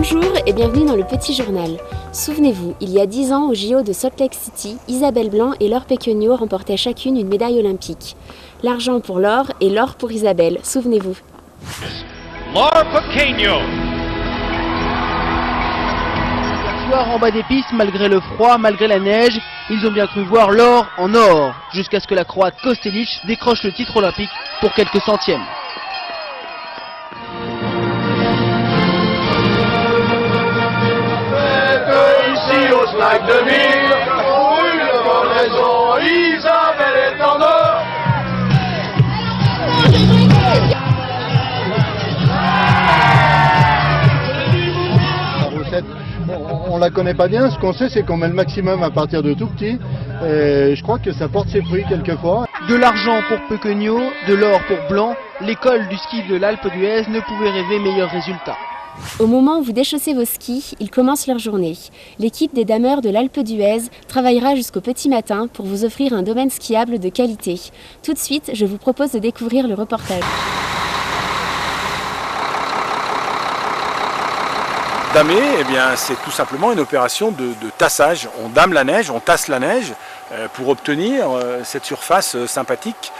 Bonjour et bienvenue dans le Petit Journal. Souvenez-vous, il y a 10 ans au JO de Salt Lake City, Isabelle Blanc et Laure Pequeño remportaient chacune une médaille olympique. L'argent pour Laure et l'or pour Isabelle, souvenez-vous. Laure Pequeño. Hier soir en bas des pistes, malgré le froid, malgré la neige, ils ont bien cru voir l'or en or, jusqu'à ce que la Croate Kostelic décroche le titre olympique pour quelques centièmes. Like de mille, pour une bonne raison, Isabelle est en or. La recette, on la connaît pas bien, ce qu'on sait c'est qu'on met le maximum à partir de tout petit, et je crois que ça porte ses fruits quelquefois. De l'argent pour Pequeño, de l'or pour Blanc, l'école du ski de l'Alpe d'Huez ne pouvait rêver meilleurs résultats. Au moment où vous déchaussez vos skis, ils commencent leur journée. L'équipe des dameurs de l'Alpe d'Huez travaillera jusqu'au petit matin pour vous offrir un domaine skiable de qualité. Tout de suite, je vous propose de découvrir le reportage. Damer, eh bien, c'est tout simplement une opération de tassage. On dame la neige, on tasse la neige pour obtenir cette surface sympathique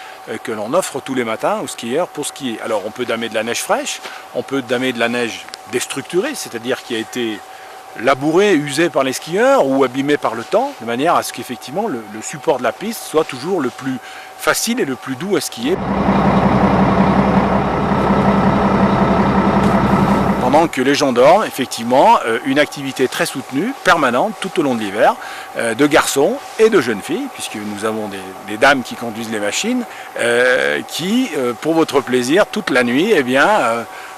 que l'on offre tous les matins aux skieurs pour skier. Alors on peut damer de la neige fraîche, on peut damer de la neige déstructurée, c'est-à-dire qui a été labourée, usée par les skieurs ou abîmée par le temps, de manière à ce qu'effectivement le support de la piste soit toujours le plus facile et le plus doux à skier. Pendant que les gens dorment, effectivement, une activité très soutenue, permanente, tout au long de l'hiver, de garçons et de jeunes filles, puisque nous avons des dames qui conduisent les machines, qui, pour votre plaisir, toute la nuit, eh bien,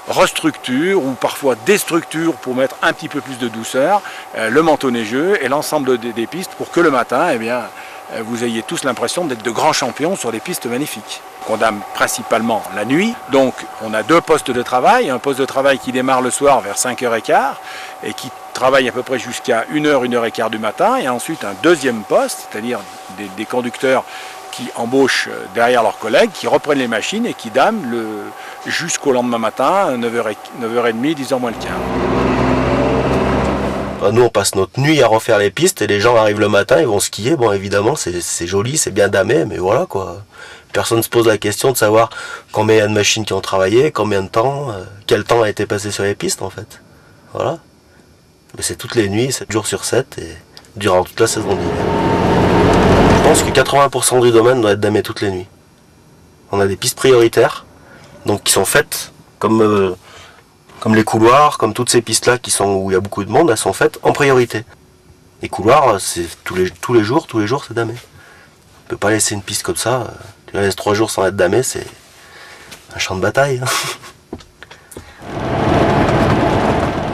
restructurent ou parfois déstructurent pour mettre un petit peu plus de douceur le manteau neigeux et l'ensemble des pistes pour que le matin, eh bien, vous ayez tous l'impression d'être de grands champions sur des pistes magnifiques. On dame principalement la nuit, donc on a deux postes de travail, un poste de travail qui démarre le soir vers 5h15 et qui travaille à peu près jusqu'à 1h, 1h15 du matin, et ensuite un deuxième poste, c'est-à-dire des conducteurs qui embauchent derrière leurs collègues, qui reprennent les machines et qui dament jusqu'au lendemain matin, 9h30, 10h moins le quart. Nous on passe notre nuit à refaire les pistes et les gens arrivent le matin, ils vont skier, bon évidemment c'est joli, c'est bien damé, mais voilà quoi. Personne ne se pose la question de savoir combien il y a de machines qui ont travaillé, combien de temps, quel temps a été passé sur les pistes en fait. Voilà. Mais c'est toutes les nuits, 7 jours sur 7 et durant toute la saison d'hiver. Je pense que 80% du domaine doit être damé toutes les nuits. On a des pistes prioritaires, donc qui sont faites comme les couloirs, comme toutes ces pistes-là où il y a beaucoup de monde, elles sont faites en priorité. Les couloirs, c'est tous les jours c'est damé. On peut pas laisser une piste comme ça. Tu la laisses 3 jours sans être damé, c'est un champ de bataille.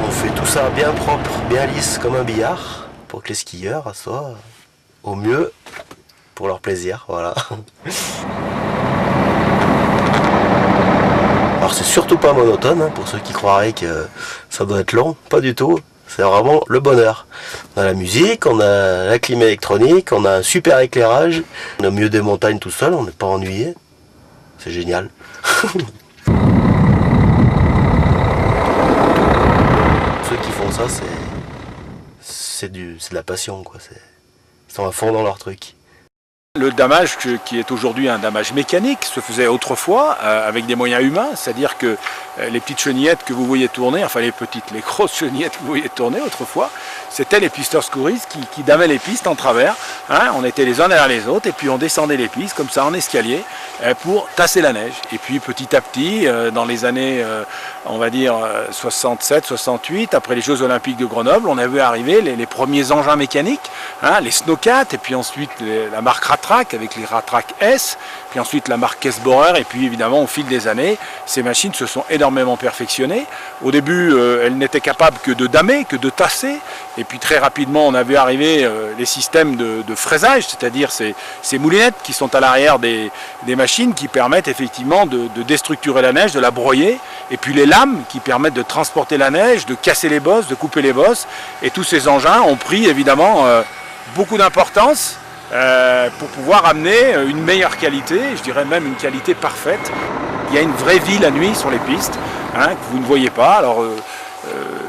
On fait tout ça bien propre, bien lisse comme un billard, pour que les skieurs soient au mieux pour leur plaisir. Voilà. Alors c'est surtout pas monotone, pour ceux qui croiraient que ça doit être long, pas du tout. C'est vraiment le bonheur. On a la musique, on a la clim électronique, on a un super éclairage. On est au milieu des montagnes tout seul, on n'est pas ennuyé. C'est génial. Ceux qui font ça, c'est de la passion, quoi. Ils sont à fond dans leur truc. Le damage qui est aujourd'hui un damage mécanique se faisait autrefois avec des moyens humains, c'est-à-dire que les petites chenillettes que vous voyez tourner, enfin les grosses chenillettes que vous voyez tourner autrefois, c'était les pisteurs secouristes qui damaient les pistes en travers. Hein, on était les uns derrière les autres et puis on descendait les pistes comme ça en escalier pour tasser la neige. Et puis petit à petit, dans les années, on va dire 67, 68, après les Jeux Olympiques de Grenoble, on a vu arriver les premiers engins mécaniques, hein, les Snowcat, et puis ensuite la marque Ratrac avec les Ratrac S, puis ensuite la marque Kessbohrer, et puis évidemment au fil des années, ces machines se sont énormément perfectionnées. Au début, elles n'étaient capables que de damer, que de tasser, et puis très rapidement on a vu arriver les systèmes de fraisage, c'est-à-dire ces moulinettes qui sont à l'arrière des machines qui permettent effectivement de déstructurer la neige, de la broyer, et puis les lames qui permettent de transporter la neige, de casser les bosses, de couper les bosses, et tous ces engins ont pris évidemment beaucoup d'importance pour pouvoir amener une meilleure qualité, je dirais même une qualité parfaite. Il y a une vraie vie la nuit sur les pistes, hein, que vous ne voyez pas. Alors,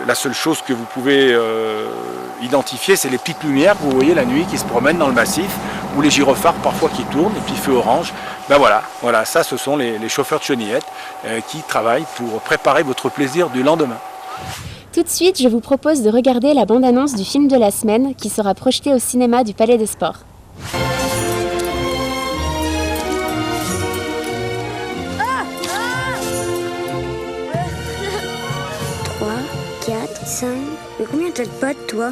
la seule chose que vous pouvez identifier, c'est les petites lumières que vous voyez la nuit qui se promènent dans le massif, ou les gyrophares parfois qui tournent, et puis feu orange. Ben voilà, ça ce sont les chauffeurs de chenillettes qui travaillent pour préparer votre plaisir du lendemain. Tout de suite, je vous propose de regarder la bande-annonce du film de la semaine qui sera projeté au cinéma du Palais des Sports. 5. Mais combien t'as de pattes, toi?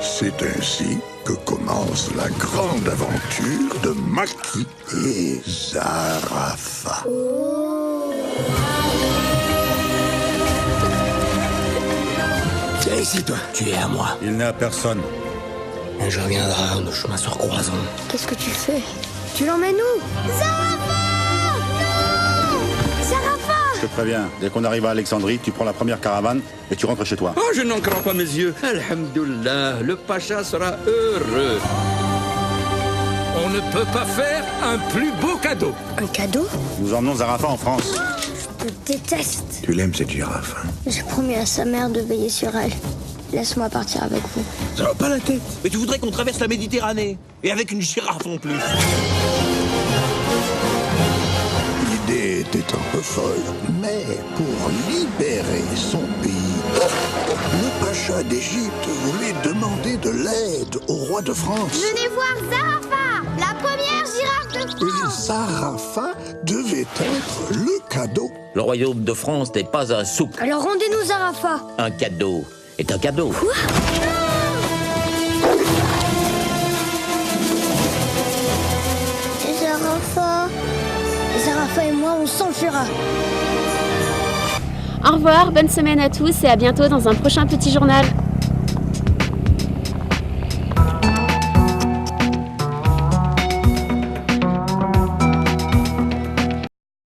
C'est ainsi que commence la grande aventure de Maki et Zarafa. Viens ici, toi. Tu es à moi. Il n'est à personne. Un jour viendra où nos chemins se recroiseront. Qu'est-ce que tu fais? Tu l'emmènes où? Zarafa! Non! Zarafa! Je te préviens, dès qu'on arrive à Alexandrie, tu prends la première caravane et tu rentres chez toi. Oh, je n'en crois pas mes yeux. Alhamdulillah, le Pacha sera heureux. On ne peut pas faire un plus beau cadeau. Un cadeau? Nous emmenons Zarafa en France. Je te déteste. Tu l'aimes cette girafe, hein? J'ai promis à sa mère de veiller sur elle. Laisse-moi partir avec vous. Ça va pas la tête. Mais tu voudrais qu'on traverse la Méditerranée. Et avec une girafe en plus. L'idée était un peu folle, mais pour libérer son pays, le Pacha d'Égypte voulait demander de l'aide au roi de France. Venez voir Zarafa, la première girafe de Et France. Zarafa devait être le cadeau. Le royaume de France n'est pas un souk. Alors rendez-nous Zarafa. Un cadeau est un cadeau. Quoi? Zarafa. Zarafa et moi, on s'enfuira. Au revoir, bonne semaine à tous et à bientôt dans un prochain petit journal.